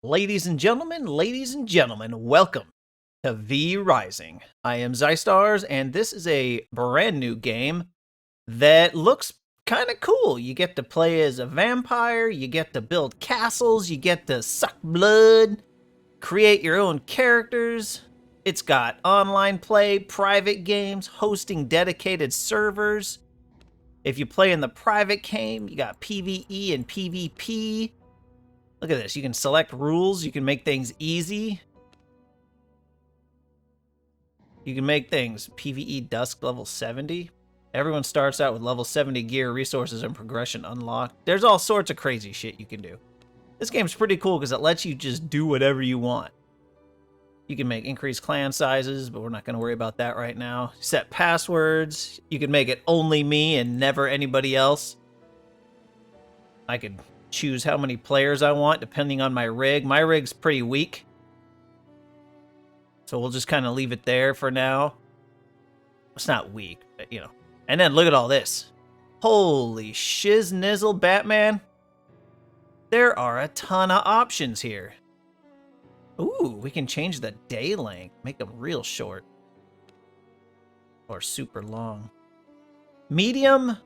Ladies and gentlemen, welcome to V Rising. I am Zystars, and this is a brand new game that looks kind of cool. You get to play as a vampire, you get to build castles, you get to suck blood, create your own characters. It's got online play, private games, hosting dedicated servers. If you play in the private game, you got PvE and PvP. Look at this. You can select rules. You can make things easy. You can make things PvE Dusk level 70. Everyone starts out with level 70 gear, resources, and progression unlocked. There's all sorts of crazy shit you can do. This game's pretty cool because it lets you just do whatever you want. You can make increased clan sizes, but we're not going to worry about that right now. Set passwords. You can make it only me and never anybody else. I could choose how many players I want depending on my rig. My rig's pretty weak, so we'll just kind of leave it there for now. It's not weak, but you know. And then look at all this. Holy shiznizzle, Batman. There are a ton of options here. Ooh, we can change the day length. Make them real short. Or super long. Medium.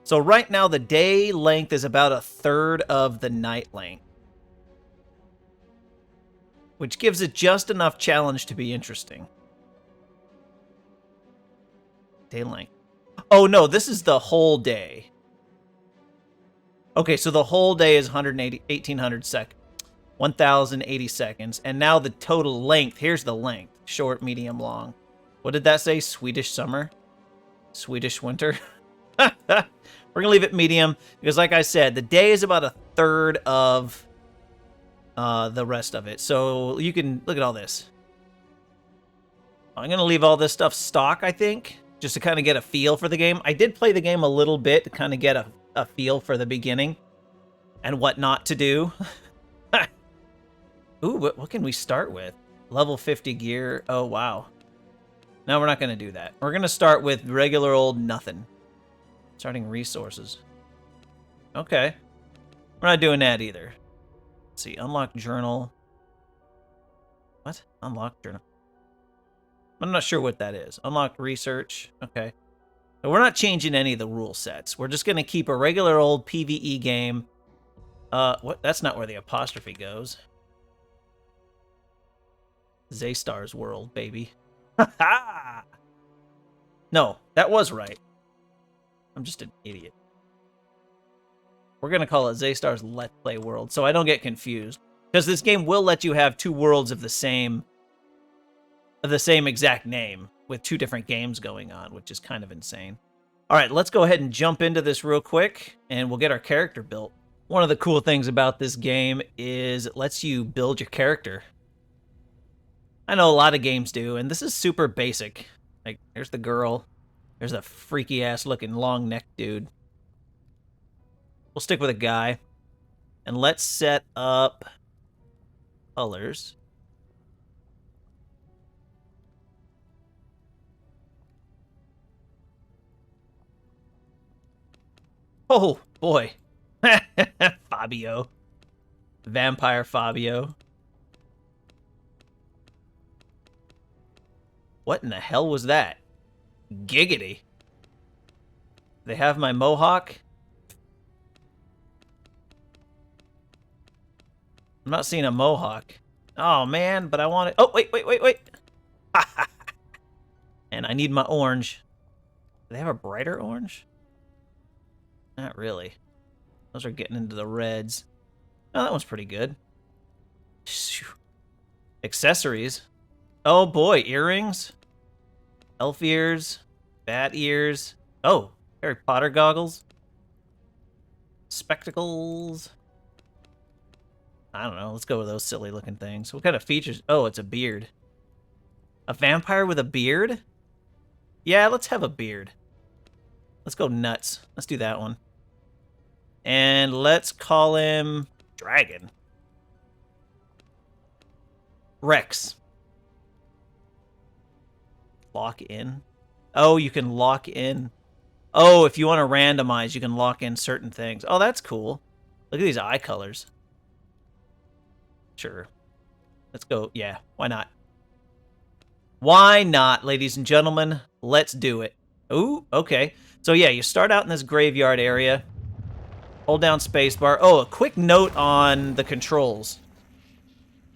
So right now, the day length is about a third of the night length, which gives it just enough challenge to be interesting. Day length. Oh, no, this is the whole day. Okay, so the whole day is 1,800 seconds. 1,080 seconds. And now the total length. Here's the length. Short, medium, long. What did that say? Swedish summer? Swedish winter? We're going to leave it medium because, like I said, the day is about a third of the rest of it. So you can look at all this. I'm going to leave all this stuff stock, I think, just to kind of get a feel for the game. I did play the game a little bit to kind of get a feel for the beginning and what not to do. Ooh, what can we start with? Level 50 gear. Oh, wow. No, we're not going to do that. We're going to start with regular old nothing. Starting resources. Okay. We're not doing that either. Let's see. Unlock journal. What? Unlock journal. I'm not sure what that is. Unlock research. Okay. So we're not changing any of the rule sets. We're just going to keep a regular old PvE game. What? That's not where the apostrophe goes. Zaystar's world, baby. Ha ha! No, that was right. I'm just an idiot. We're going to call it Zaystar's Let's Play World, so I don't get confused. Because this game will let you have two worlds of the same exact name, with two different games going on, which is kind of insane. Alright, let's go ahead and jump into this real quick, and we'll get our character built. One of the cool things about this game is it lets you build your character. I know a lot of games do, and this is super basic. Like, there's the girl. There's a freaky-ass looking long-necked dude. We'll stick with a guy. And let's set up colors. Oh, boy. Fabio. Vampire Fabio. What in the hell was that? Giggity. They have my mohawk. I'm not seeing a mohawk. Oh, man, but I want it. Oh, wait. And I need my orange. Do they have a brighter orange? Not really. Those are getting into the reds. Oh, that one's pretty good. Accessories. Oh, boy, earrings. Elf ears, bat ears. Oh, Harry Potter goggles. Spectacles. I don't know. Let's go with those silly looking things. What kind of features? Oh, it's a beard. A vampire with a beard? Yeah, let's have a beard. Let's go nuts. Let's do that one. And let's call him Dragon. Rex. Lock in. Oh, you can lock in. Oh, if you want to randomize, you can lock in certain things. Oh, that's cool. Look at these eye colors. Sure. Let's go. Yeah, why not? Why not, ladies and gentlemen? Let's do it. Ooh, okay. So yeah, you start out in this graveyard area. Hold down spacebar. Oh, a quick note on the controls.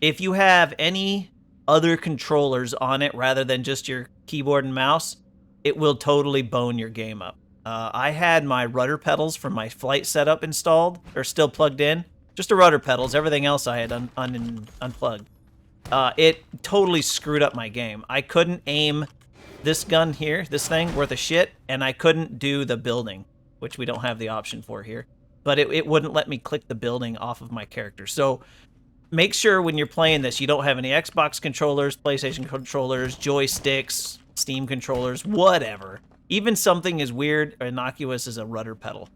If you have any other controllers on it rather than just your keyboard and mouse, it will totally bone your game up. I had my rudder pedals from my flight setup installed, or still plugged in. Just the rudder pedals. Everything else I had unplugged. It totally screwed up my game. I couldn't aim this gun here, this thing, worth of shit, and I couldn't do the building, which we don't have the option for here. But it wouldn't let me click the building off of my character. So make sure when you're playing this, you don't have any Xbox controllers, PlayStation controllers, joysticks, Steam controllers, whatever. Even something as weird or innocuous as a rudder pedal.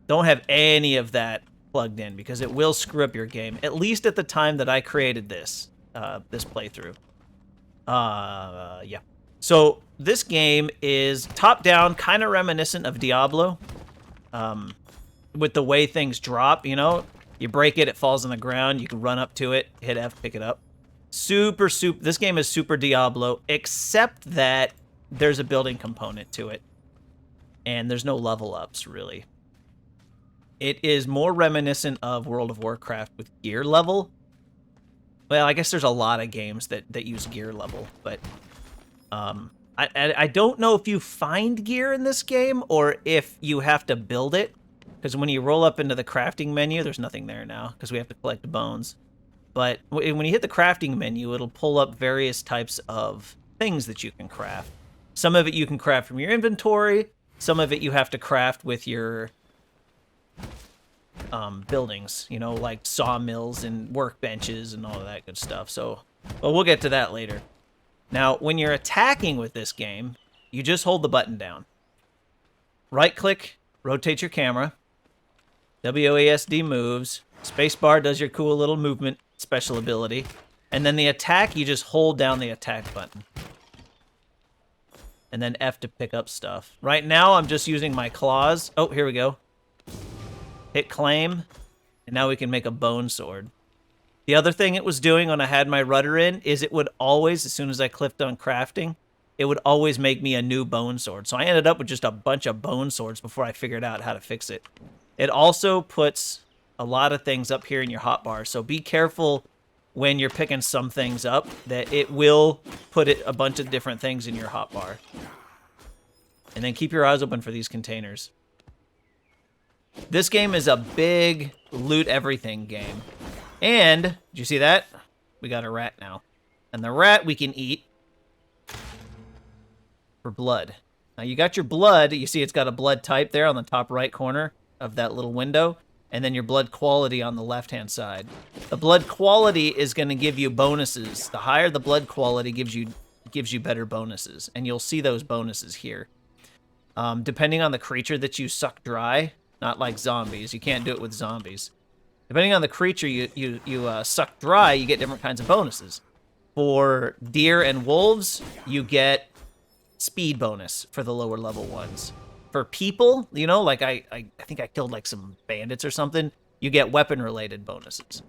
Don't have any of that plugged in because it will screw up your game, at least at the time that I created this playthrough. Yeah. So this game is top-down, kind of reminiscent of Diablo, with the way things drop, you know? You break it, it falls on the ground, you can run up to it, hit F, pick it up. This game is super Diablo, except that there's a building component to it. And there's no level ups, really. It is more reminiscent of World of Warcraft with gear level. Well, I guess there's a lot of games that use gear level, but I don't know if you find gear in this game or if you have to build it. Because when you roll up into the crafting menu, there's nothing there now because we have to collect bones. But when you hit the crafting menu, it'll pull up various types of things that you can craft. Some of it you can craft from your inventory. Some of it you have to craft with your buildings, you know, like sawmills and workbenches and all of that good stuff. So, well, we'll get to that later. Now, when you're attacking with this game, you just hold the button down. Right-click, rotate your camera. WASD moves. Spacebar does your cool little movement special ability. And then the attack, you just hold down the attack button. And then F to pick up stuff. Right now, I'm just using my claws. Oh, here we go. Hit claim. And now we can make a bone sword. The other thing it was doing when I had my rudder in is it would always, as soon as I clicked on crafting, it would always make me a new bone sword. So I ended up with just a bunch of bone swords before I figured out how to fix it. It also puts a lot of things up here in your hotbar. So be careful when you're picking some things up that it will put a bunch of different things in your hotbar. And then keep your eyes open for these containers. This game is a big loot everything game. And, did you see that? We got a rat now. And the rat we can eat for blood. Now you got your blood, you see it's got a blood type there on the top right corner of that little window. And then your blood quality on the left-hand side. The blood quality is going to give you bonuses. The higher the blood quality gives you better bonuses. And you'll see those bonuses here. Depending on the creature that you suck dry, not like zombies. You can't do it with zombies. Depending on the creature you suck dry, you get different kinds of bonuses. For deer and wolves, you get speed bonus for the lower level ones. For people, you know, like I think I killed like some bandits or something, you get weapon-related bonuses.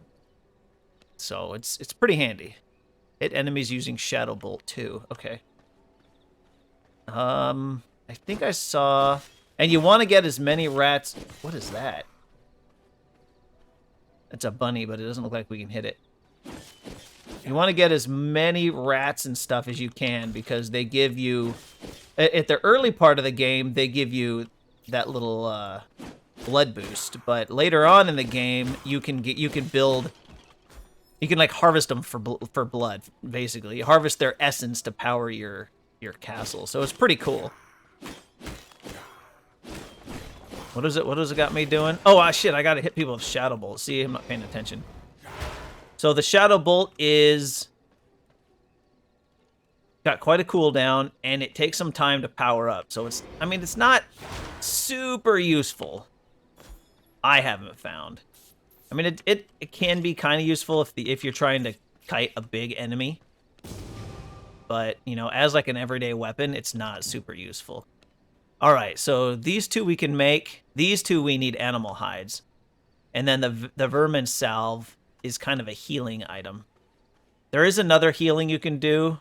So it's pretty handy. Hit enemies using Shadow Bolt too. Okay. I think I saw... And you want to get as many rats... What is that? It's a bunny, but it doesn't look like we can hit it. You want to get as many rats and stuff as you can because they give you... At the early part of the game, they give you that little blood boost, but later on in the game, you can like harvest them for blood. Basically, you harvest their essence to power your castle. So it's pretty cool. What is it? What has it got me doing? Oh shit! I gotta hit people with Shadow Bolt. See, I'm not paying attention. So the Shadow Bolt is got quite a cooldown, and it takes some time to power up. So it's not super useful. I haven't found. I mean, it can be kind of useful if you're trying to kite a big enemy. But, you know, as like an everyday weapon, it's not super useful. All right, so these two we can make. These two we need animal hides. And then the vermin salve is kind of a healing item. There is another healing you can do.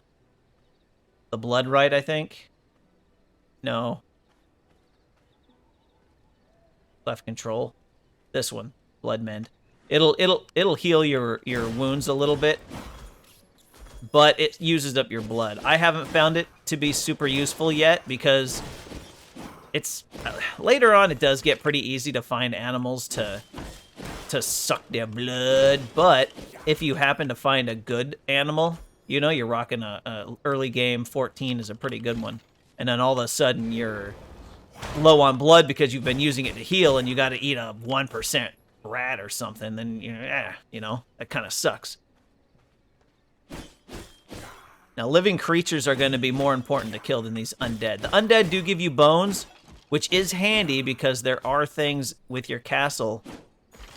The blood right, I think. No. Left control. This one, blood mend. It'll heal your wounds a little bit, but it uses up your blood. I haven't found it to be super useful yet because it's later on it does get pretty easy to find animals to suck their blood, but if you happen to find a good animal, you know, you're rocking a early game 14 is a pretty good one, and then all of a sudden you're low on blood because you've been using it to heal and you got to eat a 1% rat or something, then you know, that kind of sucks. Now, living creatures are going to be more important to kill than these undead. The undead do give you bones, which is handy because there are things with your castle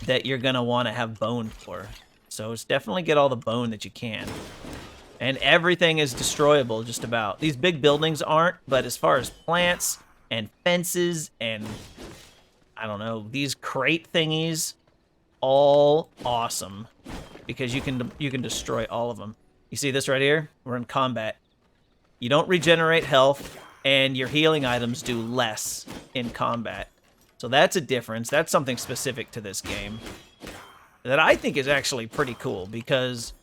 that you're going to want to have bone for. So it's definitely get all the bone that you can. And everything is destroyable, just about. These big buildings aren't, but as far as plants and fences and, I don't know, these crate thingies, all awesome. Because you can destroy all of them. You see this right here? We're in combat. You don't regenerate health, and your healing items do less in combat. So that's a difference. That's something specific to this game that I think is actually pretty cool because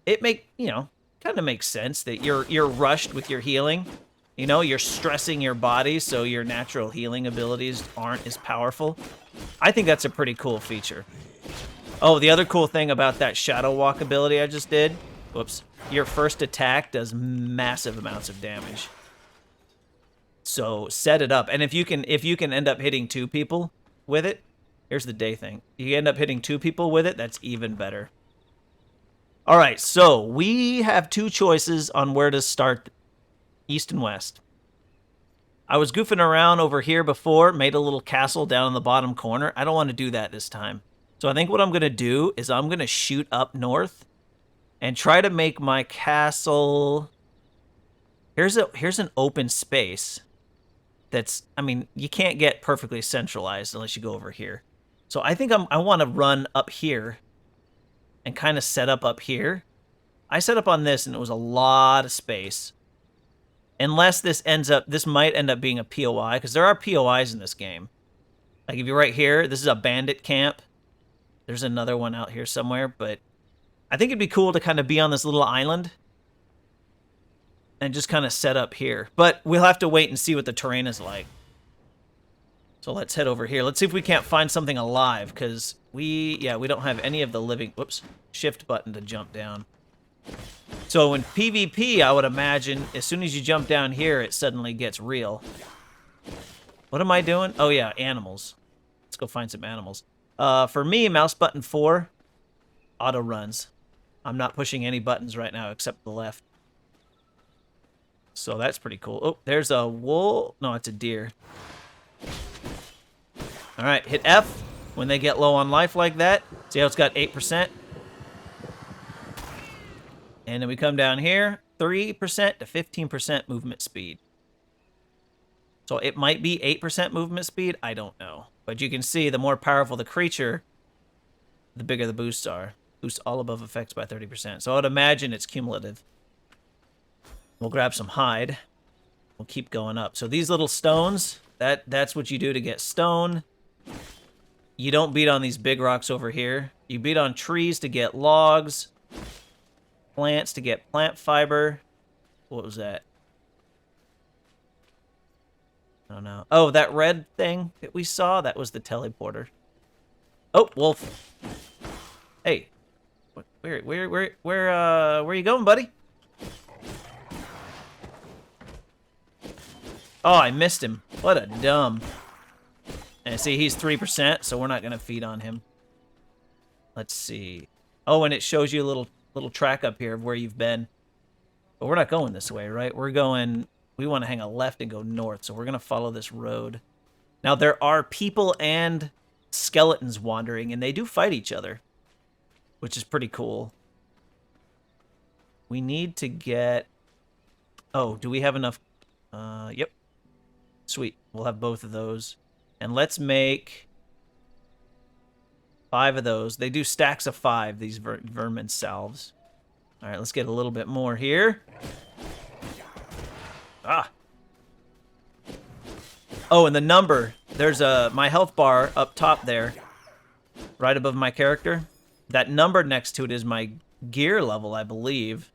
it kind of makes sense that you're rushed with your healing. You know, you're stressing your body so your natural healing abilities aren't as powerful. I think that's a pretty cool feature. Oh, the other cool thing about that shadow walk ability I just did, whoops, your first attack does massive amounts of damage. So set it up, and if you can end up hitting 2 people with it, here's the day thing. You end up hitting 2 people with it, that's even better. All right, so we have 2 choices on where to start, east and west. I was goofing around over here before, made a little castle down in the bottom corner. I don't want to do that this time. So I think what I'm going to do is I'm going to shoot up north and try to make my castle... Here's an open space that's, I mean, you can't get perfectly centralized unless you go over here. So I think I want to run up here and kind of set up here. I set up on this and it was a lot of space. Unless this might end up being a POI, because there are POIs in this game. Like if you're right here, this is a bandit camp. There's another one out here somewhere, but I think it'd be cool to kind of be on this little island and just kind of set up here. But we'll have to wait and see what the terrain is like. So let's head over here. Let's see if we can't find something alive, because we don't have any of the living... Whoops. Shift button to jump down. So in PvP, I would imagine, as soon as you jump down here, it suddenly gets real. What am I doing? Oh yeah, animals. Let's go find some animals. For me, mouse button 4, auto runs. I'm not pushing any buttons right now except the left. So that's pretty cool. Oh, there's a wool. No, it's a deer. All right, hit F when they get low on life like that. See how it's got 8%? And then we come down here, 3% to 15% movement speed. So it might be 8% movement speed. I don't know. But you can see the more powerful the creature, the bigger the boosts are. Boost all above effects by 30%. So I would imagine it's cumulative. We'll grab some hide. We'll keep going up. So these little stones, that's what you do to get stone. You don't beat on these big rocks over here. You beat on trees to get logs. Plants to get plant fiber. What was that? I don't know. Oh, that red thing that we saw, that was the teleporter. Oh, wolf. Hey. Where are you going, buddy? Oh, I missed him. What a dumb. And see, he's 3%, so we're not going to feed on him. Let's see. Oh, and it shows you a little track up here of where you've been. But we're not going this way, right? We want to hang a left and go north, so we're going to follow this road. Now, there are people and skeletons wandering, and they do fight each other, which is pretty cool. We need to get... Oh, do we have enough? Yep. Sweet. We'll have both of those. And let's make 5 of those. They do stacks of 5, these vermin salves. All right, let's get a little bit more here. Ah. Oh, and the number. There's my health bar up top there, right above my character. That number next to it is my gear level, I believe.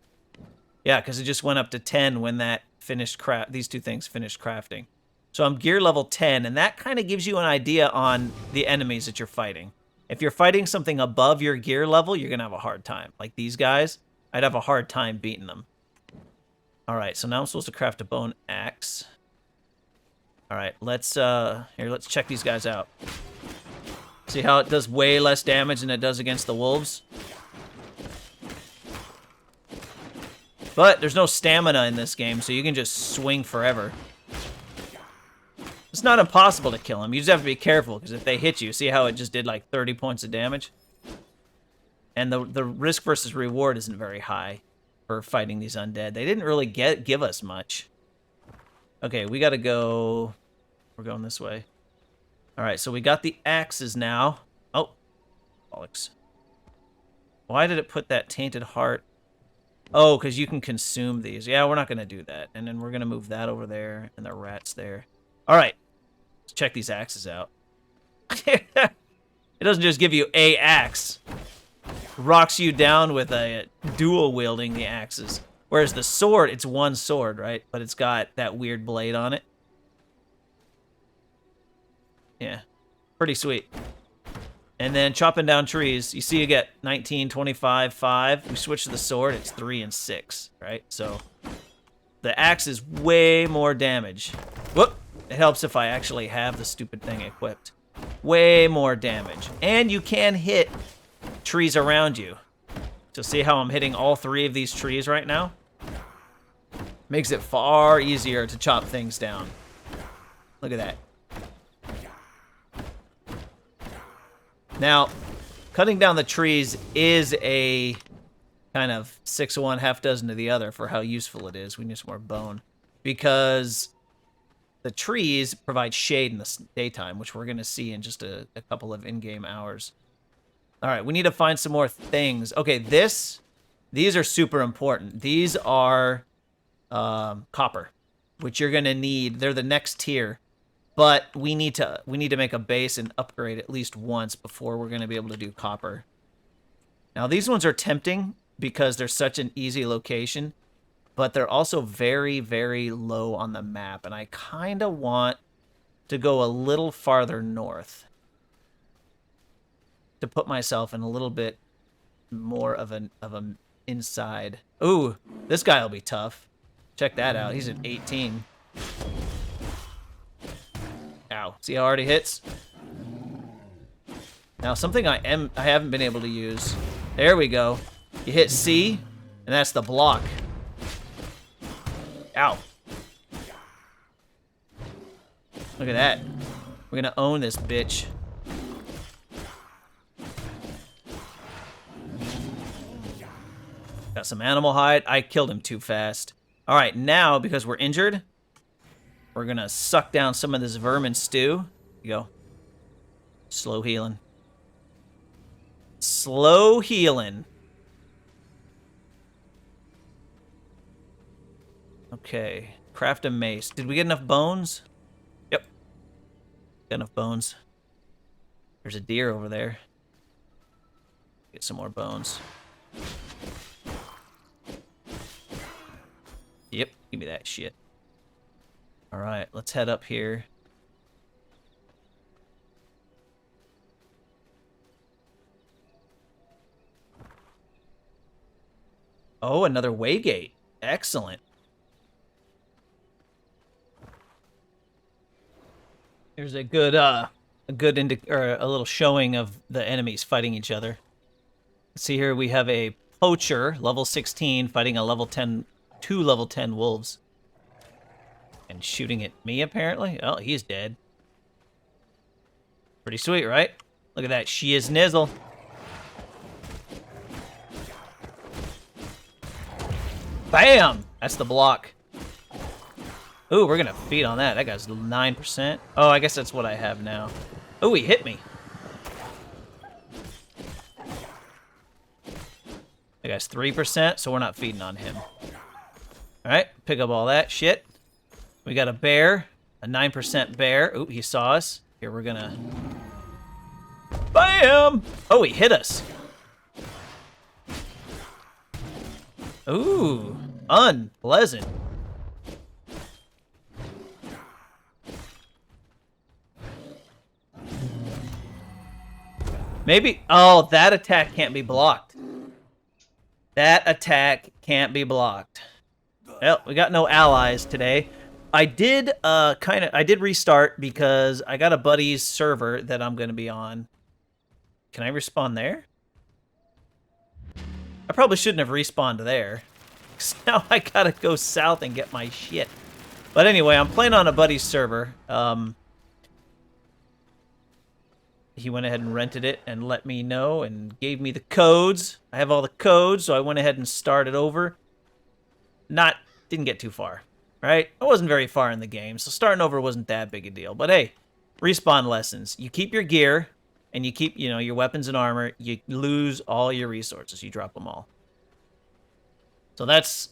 Yeah, because it just went up to 10 when that finished these two things finished crafting. So I'm gear level 10, and that kind of gives you an idea on the enemies that you're fighting. If you're fighting something above your gear level, you're going to have a hard time. Like these guys, I'd have a hard time beating them. All right, so now I'm supposed to craft a bone axe. All right, let's check these guys out. See how it does way less damage than it does against the wolves? But there's no stamina in this game, so you can just swing forever. It's not impossible to kill them. You just have to be careful, because if they hit you, see how it just did like 30 points of damage? And the risk versus reward isn't very high for fighting these undead. They didn't really give us much. Okay, we gotta go... We're going this way. Alright, so we got the axes now. Oh, bollocks. Why did it put that tainted heart? Oh, because you can consume these. Yeah, we're not gonna do that. And then we're gonna move that over there, and the rat's there. Alright, let's check these axes out. It doesn't just give you a axe. Rocks you down with a dual wielding the axes. Whereas the sword, it's one sword, right? But it's got that weird blade on it. Yeah, pretty sweet. And then chopping down trees, you see you get 19, 25, 5. We switch to the sword, it's 3 and 6, right? So the axe is way more damage. Whoop! It helps if I actually have the stupid thing equipped. Way more damage. And you can hit trees around you. So see how I'm hitting all 3 of these trees right now? Makes it far easier to chop things down. Look at that. Now, cutting down the trees is a kind of 6 of one, half dozen of the other for how useful it is. We need some more bone. Because the trees provide shade in the daytime, which we're going to see in just a couple of in-game hours. All right, we need to find some more things. Okay, these are super important. These are copper, which you're going to need. They're the next tier. But we need to make a base and upgrade at least once before we're going to be able to do copper. Now, these ones are tempting because they're such an easy location, but they're also very, very low on the map, and I kind of want to go a little farther north to put myself in a little bit more of an inside. Ooh, this guy will be tough. Check that out. He's at 18. Ow. See how hard he hits? Now, something I haven't been able to use. There we go. You hit C, and that's the block. Ow. Look at that. We're gonna own this bitch. Got some animal hide. I killed him too fast. All right, now, because we're injured, we're going to suck down some of this vermin stew. Here you go. Slow healing. Slow healing. Okay. Craft a mace. Did we get enough bones? Yep. Got enough bones. There's a deer over there. Get some more bones. Yep. Give me that shit. All right, let's head up here. Oh, another waygate. Excellent. There's a little showing of the enemies fighting each other. See here, we have a poacher, level 16, fighting a level 10, 2 level 10 wolves. And shooting at me, apparently. Oh, he's dead. Pretty sweet, right? Look at that. She is nizzle. Bam! That's the block. Ooh, we're gonna feed on that. That guy's 9%. Oh, I guess that's what I have now. Oh, he hit me. That guy's 3%, so we're not feeding on him. Alright, pick up all that shit. We got a bear, a 9% bear. Ooh, he saw us. Here, we're gonna... Bam! Oh, he hit us. Ooh, unpleasant. Maybe... Oh, that attack can't be blocked. That attack can't be blocked. Well, we got no allies today. I did I did restart because I got a buddy's server that I'm going to be on. Can I respawn there? I probably shouldn't have respawned there. Because now I got to go south and get my shit. But anyway, I'm playing on a buddy's server. He went ahead and rented it and let me know and gave me the codes. I have all the codes, so I went ahead and started over. Didn't get too far, right? I wasn't very far in the game, so starting over wasn't that big a deal. But hey, respawn lessons. You keep your gear, and you keep, you know, your weapons and armor. You lose all your resources. You drop them all. So that's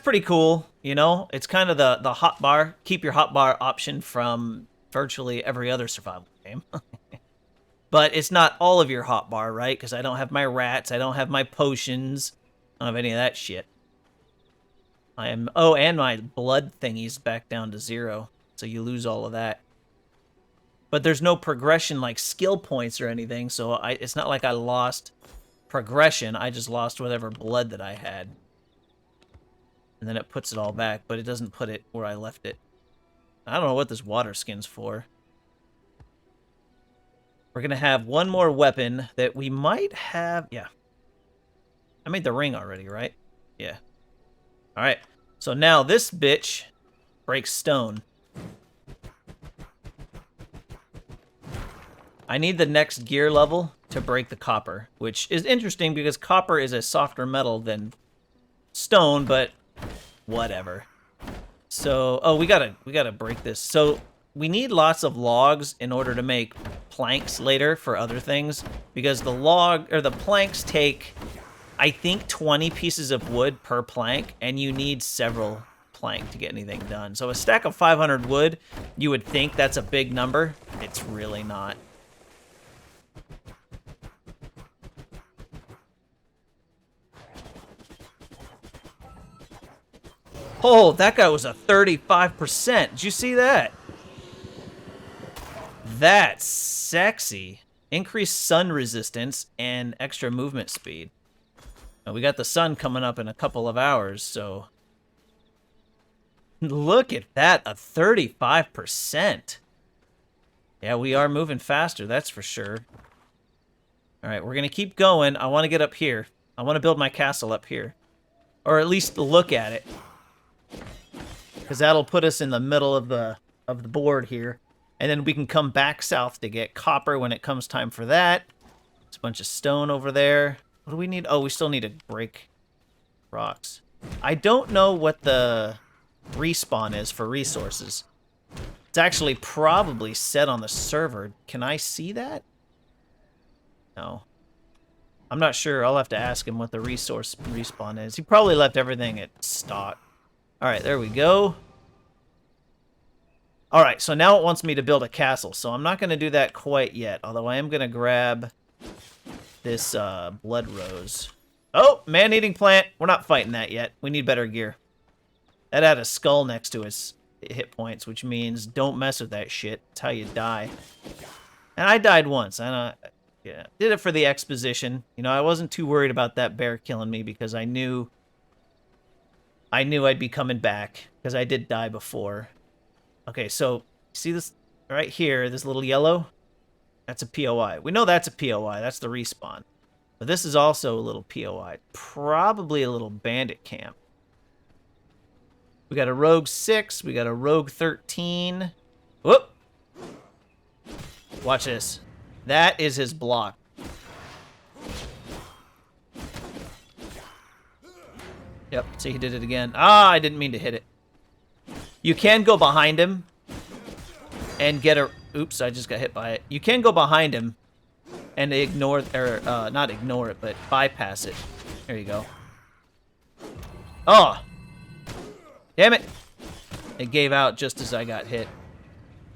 pretty cool, you know? It's kind of the hotbar. Keep your hotbar option from virtually every other survival game. But it's not all of your hotbar, right? Because I don't have my rats. I don't have my potions. I don't have any of that shit. I am... Oh, and my blood thingy's back down to 0. So you lose all of that. But there's no progression like skill points or anything. So it's not like I lost progression. I just lost whatever blood that I had. And then it puts it all back. But it doesn't put it where I left it. I don't know what this water skin's for. We're going to have one more weapon that we might have... Yeah. I made the ring already, right? Yeah. Alright. So now this bitch breaks stone. I need the next gear level to break the copper, which is interesting because copper is a softer metal than stone, but whatever. So, oh, we gotta break this. So we need lots of logs in order to make planks later for other things, because the planks take, I think, 20 pieces of wood per plank, and you need several plank to get anything done. So a stack of 500 wood, you would think that's a big number. It's really not. Oh, that guy was a 35%. Did you see that? That's sexy. Increased sun resistance and extra movement speed. Now, we got the sun coming up in a couple of hours, so... Look at that, a 35%. Yeah, we are moving faster, that's for sure. Alright, we're going to keep going. I want to get up here. I want to build my castle up here. Or at least look at it. Because that'll put us in the middle of the board here. And then we can come back south to get copper when it comes time for that. There's a bunch of stone over there. What do we need? Oh, we still need to break rocks. I don't know what the respawn is for resources. It's actually probably set on the server. Can I see that? No. I'm not sure. I'll have to ask him what the resource respawn is. He probably left everything at stock. Alright, there we go. Alright, so now it wants me to build a castle. So I'm not going to do that quite yet. Although I am going to grab this blood rose. Oh, man-eating plant. We're not fighting that yet. We need better gear. That had a skull next to its hit points, which means don't mess with that shit. It's how you die. And I died once. Yeah, did it for the exposition. You know, I wasn't too worried about that bear killing me because I knew I'd be coming back because I did die before. Okay, so see this right here, this little yellow? That's a POI. We know that's a POI. That's the respawn. But this is also a little POI. Probably a little bandit camp. We got a rogue 6. We got a rogue 13. Whoop! Watch this. That is his block. Yep, see, he did it again. Ah, I didn't mean to hit it. You can go behind him and get a... Oops, I just got hit by it. You can go behind him and ignore, or not ignore it, but bypass it. There you go. Oh! Damn it! It gave out just as I got hit.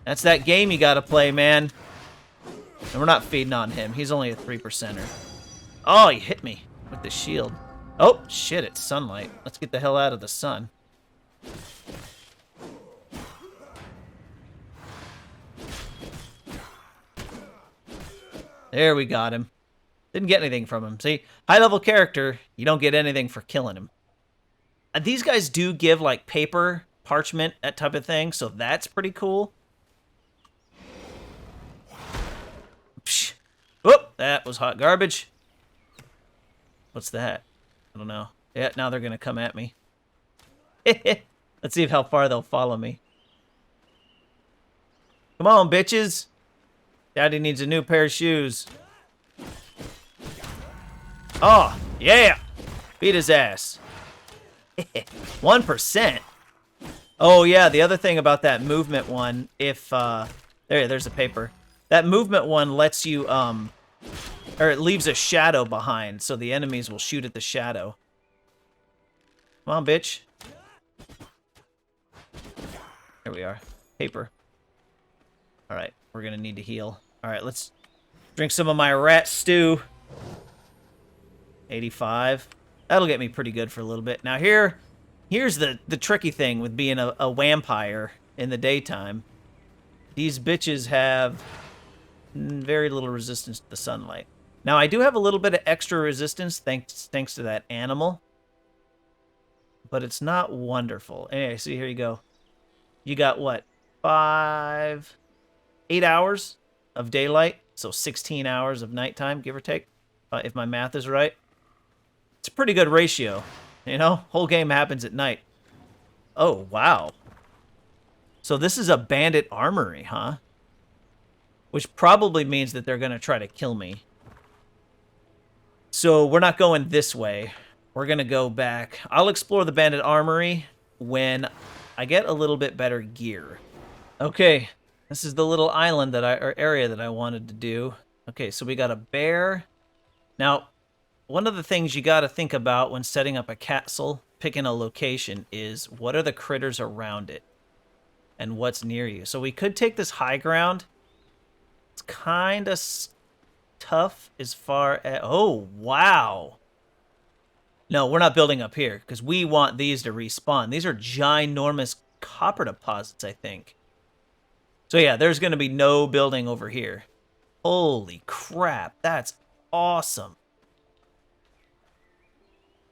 That's that game you gotta play, man. And we're not feeding on him. He's only a 3%er. Oh, he hit me with the shield. Oh, shit, it's sunlight. Let's get the hell out of the sun. There, we got him. Didn't get anything from him. See, high-level character, you don't get anything for killing him. These guys do give, like, paper, parchment, that type of thing, so that's pretty cool. Psh. Whoop, that was hot garbage. What's that? I don't know. Yeah, now they're going to come at me. Let's see how far they'll follow me. Come on, bitches. Daddy needs a new pair of shoes. Oh, yeah. Beat his ass. 1%. Oh, yeah, the other thing about that movement one, if, there's a paper. That movement one lets you, or it leaves a shadow behind, so the enemies will shoot at the shadow. Come on, bitch. Here we are. Paper. Alright, we're gonna need to heal. Alright, let's drink some of my rat stew. 85. That'll get me pretty good for a little bit. Now here's the tricky thing with being a vampire in the daytime. These bitches have very little resistance to the sunlight. Now, I do have a little bit of extra resistance thanks to that animal. But it's not wonderful. Anyway, see, here you go. You got what? 8 hours of daylight. So 16 hours of nighttime, give or take. If my math is right. It's a pretty good ratio. You know, whole game happens at night. Oh, wow. So this is a bandit armory, huh? Which probably means that they're going to try to kill me. So we're not going this way. We're going to go back. I'll explore the bandit armory when I get a little bit better gear. Okay, this is the little island or area that I wanted to do. Okay, so we got a bear. Now, one of the things you got to think about when setting up a castle, picking a location, is what are the critters around it and what's near you. So we could take this high ground. It's kind of tough as far as... Oh, wow. No, we're not building up here because we want these to respawn. These are ginormous copper deposits, I think. So yeah, there's going to be no building over here. Holy crap, that's awesome.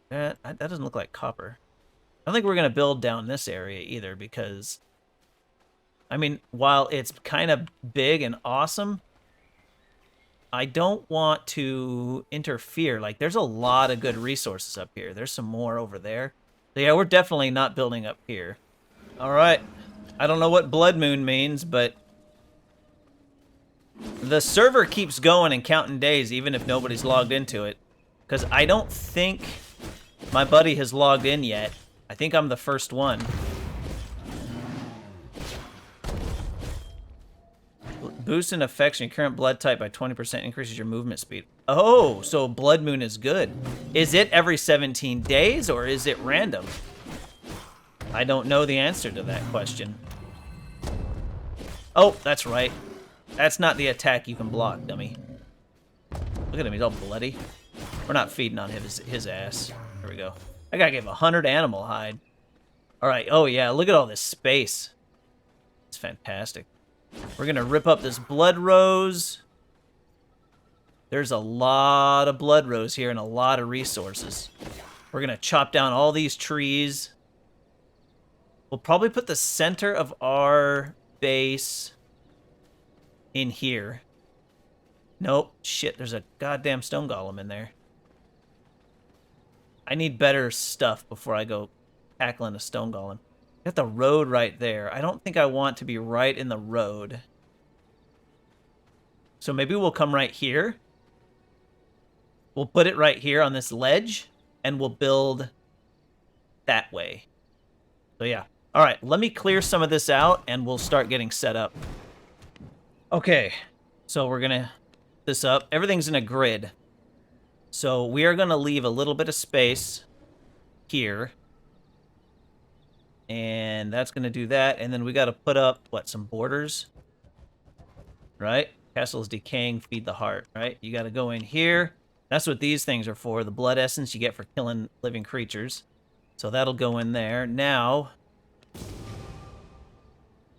That doesn't look like copper. I don't think we're going to build down this area either because... I mean, while it's kind of big and awesome, I don't want to interfere. Like, there's a lot of good resources up here. There's some more over there. So yeah, we're definitely not building up here. All right. I don't know what Blood Moon means, but the server keeps going and counting days, even if nobody's logged into it. Because I don't think my buddy has logged in yet. I think I'm the first one. Boost in affection, your current blood type by 20% increases your movement speed. Oh, so Blood Moon is good. Is it every 17 days or is it random? I don't know the answer to that question. Oh, that's right. That's not the attack you can block, dummy. Look at him, he's all bloody. We're not feeding on his ass. There we go. I gotta give 100 animal hide. All right, oh yeah, look at all this space. It's fantastic. We're gonna rip up this blood rose. There's a lot of blood rose here and a lot of resources. We're gonna chop down all these trees. We'll probably put the center of our base in here. Nope, shit, there's a goddamn stone golem in there. I need better stuff before I go tackling a stone golem. Got the road right there. I don't think I want to be right in the road. So maybe we'll come right here. We'll put it right here on this ledge, and we'll build that way. So yeah. All right, let me clear some of this out, and we'll start getting set up. Okay, so we're gonna this up. Everything's in a grid. So we are going to leave a little bit of space here. And that's going to do that. And then we got to put up, what, some borders? Right? Castle is decaying, feed the heart, right? You got to go in here. That's what these things are for. The blood essence you get for killing living creatures. So that'll go in there. Now,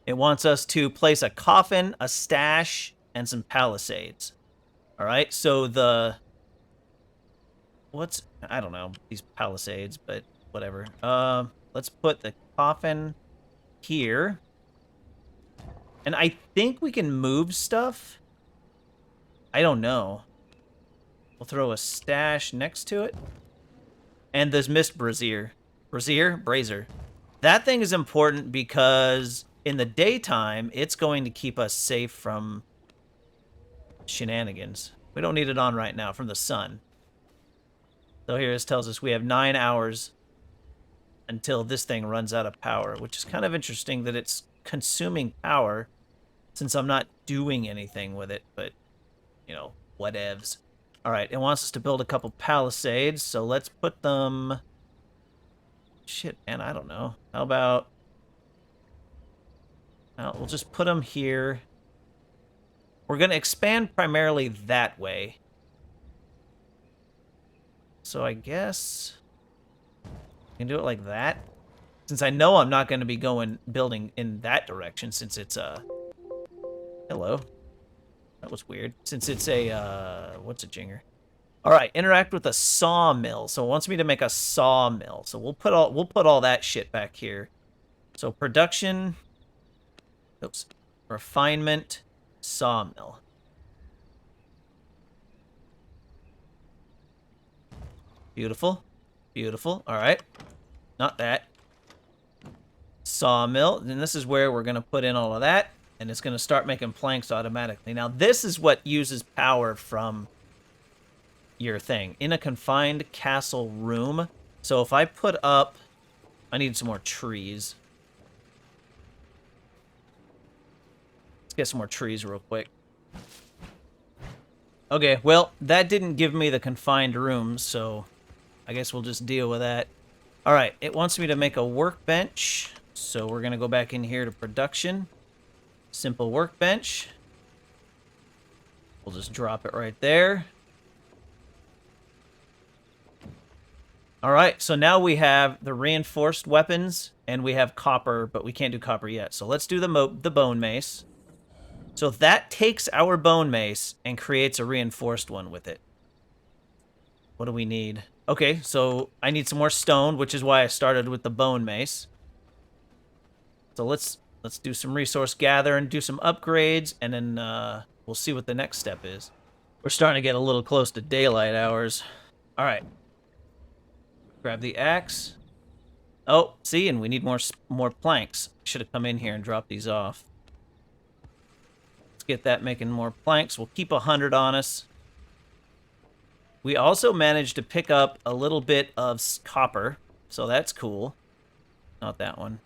it wants us to place a coffin, a stash, and some palisades. All right, so I don't know, these palisades, but whatever. Let's put the coffin here. And I think we can move stuff. I don't know. We'll throw a stash next to it. And this mist brazier. Brazier? That thing is important because in the daytime, it's going to keep us safe from shenanigans. We don't need it on right now from the sun. So here it tells us we have 9 hours until this thing runs out of power, which is kind of interesting that it's consuming power since I'm not doing anything with it, but, you know, whatevs. All right, it wants us to build a couple palisades, so let's put them... Shit, man, I don't know. How about... Well, we'll just put them here. We're going to expand primarily that way. So I guess... I can do it like that. Since I know I'm not going to be building in that direction, since it's a... Hello. That was weird. Since it's a, what's a jinger? All right, interact with a sawmill. So it wants me to make a sawmill. So we'll put all that shit back here. So production, oops, refinement, sawmill. Beautiful, beautiful. All right, not that. Sawmill, and this is where we're gonna put in all of that. And it's going to start making planks automatically. Now, this is what uses power from your thing. In a confined castle room. So if I put up... I need some more trees. Let's get some more trees real quick. Okay, well, that didn't give me the confined room, so I guess we'll just deal with that. All right, it wants me to make a workbench. So we're going to go back in here to production. Simple workbench. We'll just drop it right there. All right, so now we have the reinforced weapons, and we have copper, but we can't do copper yet. So let's do the bone mace. So that takes our bone mace and creates a reinforced one with it. What do we need? Okay, so I need some more stone, which is why I started with the bone mace. So let's do some resource gather and do some upgrades, and then we'll see what the next step is. We're starting to get a little close to daylight hours. All right. Grab the axe. Oh, see, and we need more planks. Should have come in here and dropped these off. Let's get that making more planks. We'll keep 100 on us. We also managed to pick up a little bit of copper, so that's cool. Not that one.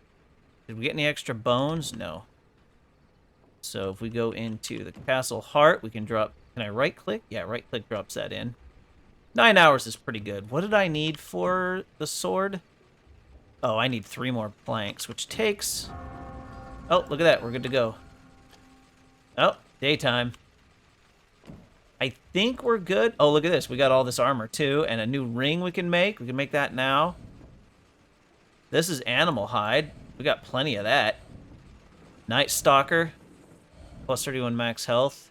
Did we get any extra bones? No. So if we go into the castle heart, we can drop... Can I right-click? Yeah, right-click drops that in. 9 hours is pretty good. What did I need for the sword? Oh, I need 3 more planks, which takes... Oh, look at that. We're good to go. Oh, daytime. I think we're good. Oh, look at this. We got all this armor, too, and a new ring we can make. We can make that now. This is animal hide. We got plenty of that. Night Stalker. Plus 31 max health.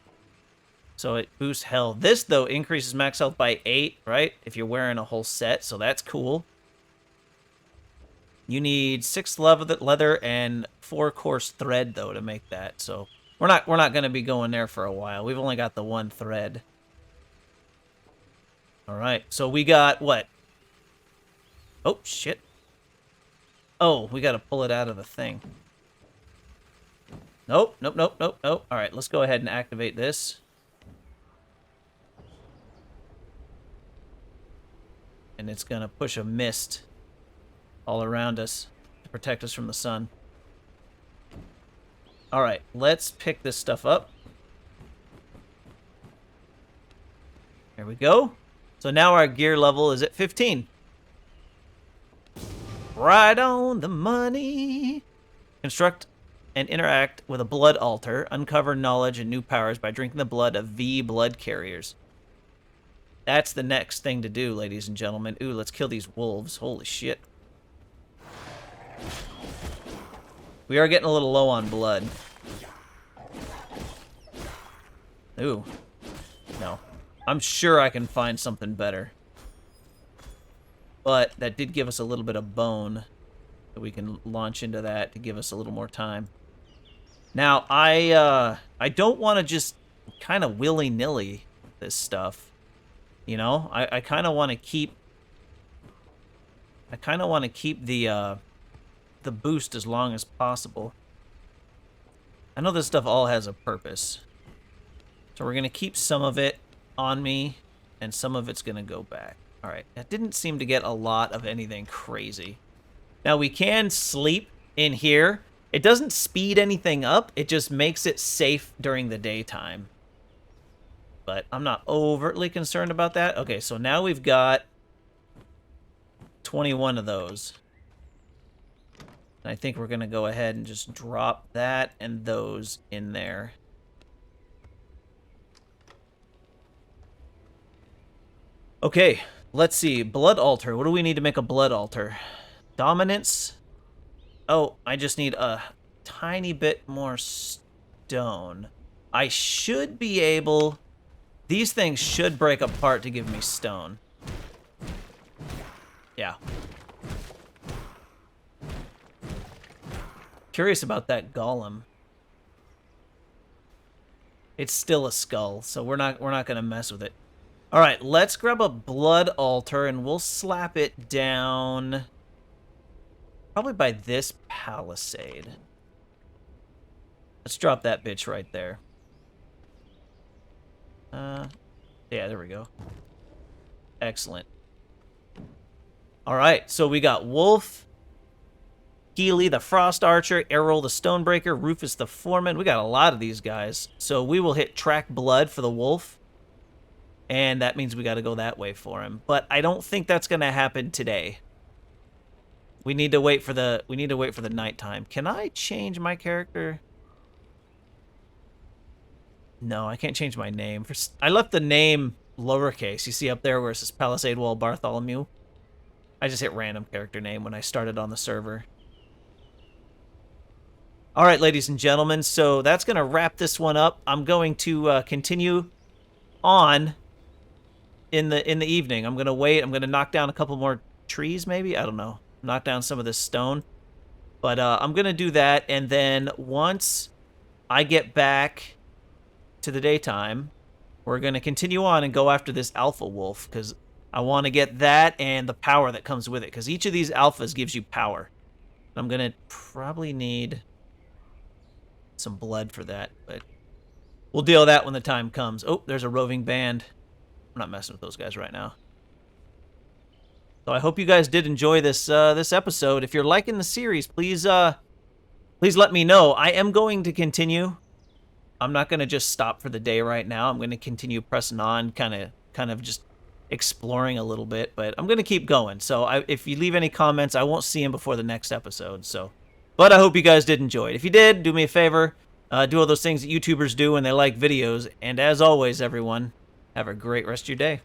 So it boosts health. This, though, increases max health by 8, right? If you're wearing a whole set, so that's cool. You need 6 leather and 4 coarse thread, though, to make that. So we're not going to be going there for a while. We've only got the 1 thread. All right. So we got what? Oh, shit. Oh, we got to pull it out of the thing. Nope, nope, nope, nope, nope. All right, let's go ahead and activate this. And it's going to push a mist all around us to protect us from the sun. All right, let's pick this stuff up. There we go. So now our gear level is at 15. Right on the money. Construct and interact with a blood altar. Uncover knowledge and new powers by drinking the blood of V blood carriers. That's the next thing to do, ladies and gentlemen. Ooh, let's kill these wolves. Holy shit. We are getting a little low on blood. Ooh. No. I'm sure I can find something better. But that did give us a little bit of bone. So we can launch into that to give us a little more time. Now, I don't want to just kind of willy-nilly this stuff. You know? I kind of want to keep... the boost as long as possible. I know this stuff all has a purpose. So we're going to keep some of it on me, and some of it's going to go back. Alright, that didn't seem to get a lot of anything crazy. Now we can sleep in here. It doesn't speed anything up, it just makes it safe during the daytime. But I'm not overtly concerned about that. Okay, so now we've got 21 of those. I think we're going to go ahead and just drop that and those in there. Okay, let's see. Blood altar. What do we need to make a blood altar? Dominance. Oh, I just need a tiny bit more stone. I should be able... These things should break apart to give me stone. Yeah. Curious about that golem. It's still a skull, so we're not gonna mess with it. All right, let's grab a blood altar and we'll slap it down probably by this palisade. Let's drop that bitch right there. Yeah, there we go. Excellent. All right, so we got Wolf, Healy the Frost Archer, Errol the Stonebreaker, Rufus the Foreman. We got a lot of these guys. So we will hit track blood for the wolf. And that means we got to go that way for him. But I don't think that's going to happen today. We need to wait for the nighttime. Can I change my character? No, I can't change my name. I left the name lowercase. You see up there where it says Palisade Wall Bartholomew? I just hit random character name when I started on the server. All right, ladies and gentlemen, so that's going to wrap this one up. I'm going to continue on in the evening. I'm going to wait. I'm going to knock down a couple more trees, maybe? I don't know. Knock down some of this stone. But I'm going to do that, and then once I get back to the daytime, we're going to continue on and go after this alpha wolf, because I want to get that and the power that comes with it, because each of these alphas gives you power. I'm going to probably need some blood for that, but we'll deal with that when the time comes. Oh, there's a roving band. I'm not messing with those guys right now. So I hope you guys did enjoy this this episode. If you're liking the series, please let me know. I am going to continue. I'm not going to just stop for the day right now. I'm going to continue pressing on, kind of just exploring a little bit, but I'm going to keep going. So if you leave any comments, I won't see them before the next episode. So, but I hope you guys did enjoy it. If you did, do me a favor. Do all those things that YouTubers do when they like videos. And as always, everyone, have a great rest of your day.